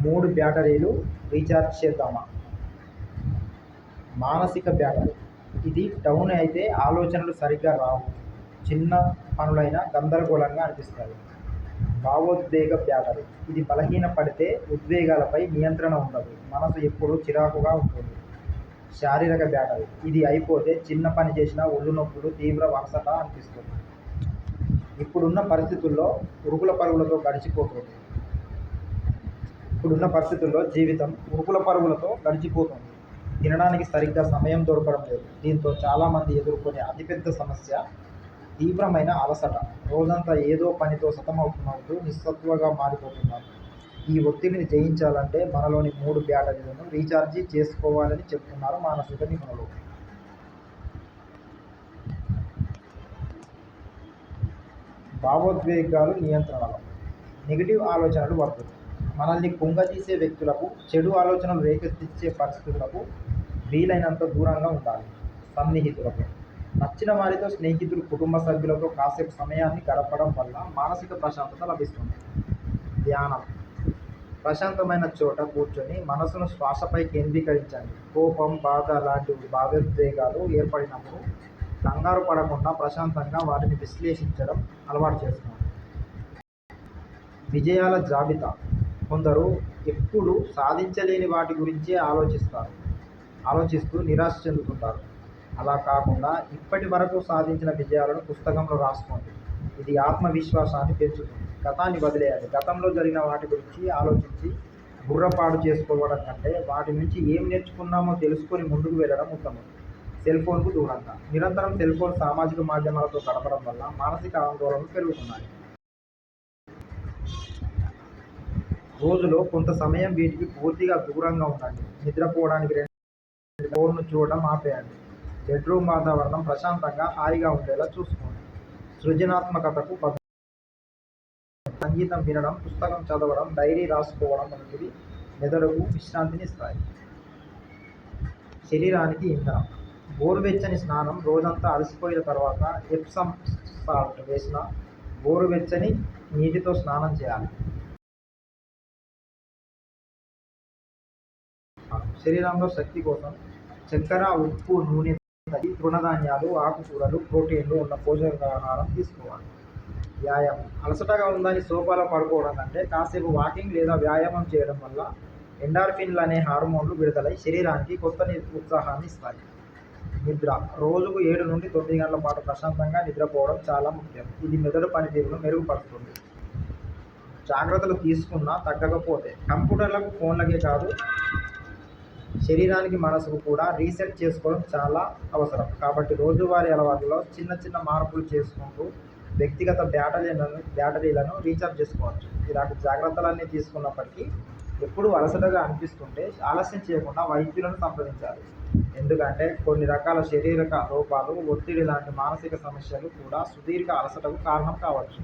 3 బ్యాటరీలు రీఛార్జ్ చేద్దామా? మానసిక బ్యాటరీ. ఇది డౌన్ అయితే ఆలోచనలు సరిగ్గా రావు. చిన్న పనులైనా గందరగోళంగా అనిపిస్తాయి. భావోద్వేగ బ్యాటరీ. ఇది బలహీనపడితే ఉద్వేగాలపై నియంత్రణ ఉండదు. మనసు ఎప్పుడూ చిరాకుగా ఉంటుంది. శారీరక బ్యాటరీ. ఇది అయిపోతే చిన్న పని చేసినా ఒళ్ళు నొప్పులు, తీవ్ర అలసట అనిపిస్తుంది. ఇప్పుడున్న పరిస్థితుల్లో జీవితం ఉరుకుల పరుగులతో గడిచిపోతుంది. తినడానికి సరిగ్గా సమయం దొరకడం లేదు. దీంతో చాలామంది ఎదుర్కొనే అతిపెద్ద సమస్య తీవ్రమైన అలసట. రోజంతా ఏదో పనితో సతమతమవుతూ నిస్సత్తువగా మారిపోతున్నారు. ఈ ఒత్తిడిని జయించాలంటే మనలోని 3 బ్యాటరీలను రీఛార్జి చేసుకోవాలని చెప్తున్నారు మానసిక నిపుణులు. భావోద్వేగాలు నియంత్రణలో. నెగిటివ్ ఆలోచనలు వద్దు. మనల్ని కుంగతీసే వ్యక్తులకు, చెడు ఆలోచనలు రేకెత్తించే పరిస్థితులకు వీలైనంత దూరంగా ఉండాలి. సన్నిహితులకు. నచ్చిన వారితో, స్నేహితులు, కుటుంబ సభ్యులతో కాసేపు సమయాన్ని గడపడం వల్ల మానసిక ప్రశాంతత లభిస్తుంది. ధ్యానం. ప్రశాంతమైన చోట కూర్చొని మనసును శ్వాసపై కేంద్రీకరించండి. కోపం, బాధ లాంటి భావోద్వేగాలు ఏర్పడినప్పుడు కంగారు పడకుండా ప్రశాంతంగా వాటిని విశ్లేషించడం అలవాటు చేసుకోండి. విజయాల జాబితా. కొందరు ఎప్పుడూ సాధించలేని వాటి గురించే ఆలోచిస్తూ నిరాశ చెందుతుంటారు. అలా కాకుండా ఇప్పటి వరకు సాధించిన విజయాలను పుస్తకంలో రాసుకోండి. ఇది ఆత్మవిశ్వాసాన్ని పెంచుతుంది. గతాన్ని వదిలేయాలి. గతంలో జరిగిన వాటి గురించి ఆలోచించి బుర్రపాడు చేసుకోవడం కంటే వాటి నుంచి ఏం నేర్చుకున్నామో తెలుసుకొని ముందుకు వెళ్ళడం ఉత్తమం. సెల్ఫోన్కు దూరంగా. నిరంతరం సెల్ఫోన్, సామాజిక మాధ్యమాలతో గడపడం వల్ల మానసిక ఆందోళనలు పెరుగుతున్నాయి. రోజులో కొంత సమయం వీటికి పూర్తిగా దూరంగా ఉండండి. నిద్రపోవడానికి 2 ఫోన్ను చూడడం ఆపేయండి. బెడ్రూమ్ వాతావరణం ప్రశాంతంగా, హాయిగా ఉండేలా చూసుకోండి. సృజనాత్మకతకు సంగీతం వినడం, పుస్తకం చదవడం, డైరీ రాసుకోవడం వంటివి మెదడుకు విశ్రాంతిని ఇస్తాయి. శరీరానికి ఇంధనం. గోరువెచ్చని స్నానం. రోజంతా అలసిపోయిన తర్వాత ఎప్సమ్ సాల్ట్ వేసిన గోరువెచ్చని నీటితో స్నానం చేయాలి. శరీరంలో శక్తి కోసం చక్కెర, ఉప్పు, నూనె తగ్గి తృణధాన్యాలు, ఆకుకూరలు, ప్రోటీన్లు ఉన్న పోషకాహారం తీసుకోవాలి. వ్యాయామం. అలసటగా ఉందని సోఫాలో పడుకోవడం కంటే కాసేపు వాకింగ్ లేదా వ్యాయామం చేయడం వల్ల ఎండార్ఫిన్లు అనే హార్మోన్లు విడుదలై శరీరానికి కొత్త ఉత్సాహాన్ని ఇస్తాయి. నిద్ర. రోజుకు 7 నుండి 9 గంటల పాటు ప్రశాంతంగా నిద్రపోవడం చాలా ముఖ్యం. ఇది మెదడు పనితీరును మెరుగుపరుస్తుంది. జాగ్రత్తలు తీసుకున్నా తగ్గకపోతే కంప్యూటర్లకు, ఫోన్లకే కాదు శరీరానికి, మనసుకు కూడా రీసెట్ చేసుకోవడం చాలా అవసరం. కాబట్టి రోజువారీ అలవాట్లలో చిన్న మార్పులు చేసుకుంటూ వ్యక్తిగత బ్యాటరీలను రీఛార్జ్ చేసుకోవచ్చు. ఇలాంటి జాగ్రత్తలన్నీ తీసుకున్నప్పటికీ ఎప్పుడూ అలసటగా అనిపిస్తుంటే ఆలస్యం చేయకుండా వైద్యులను సంప్రదించాలి. ఎందుకంటే కొన్ని రకాల శారీరక లోపాలు, ఒత్తిడి లాంటి మానసిక సమస్యలు కూడా సుదీర్ఘ అలసటకు కారణం కావచ్చు.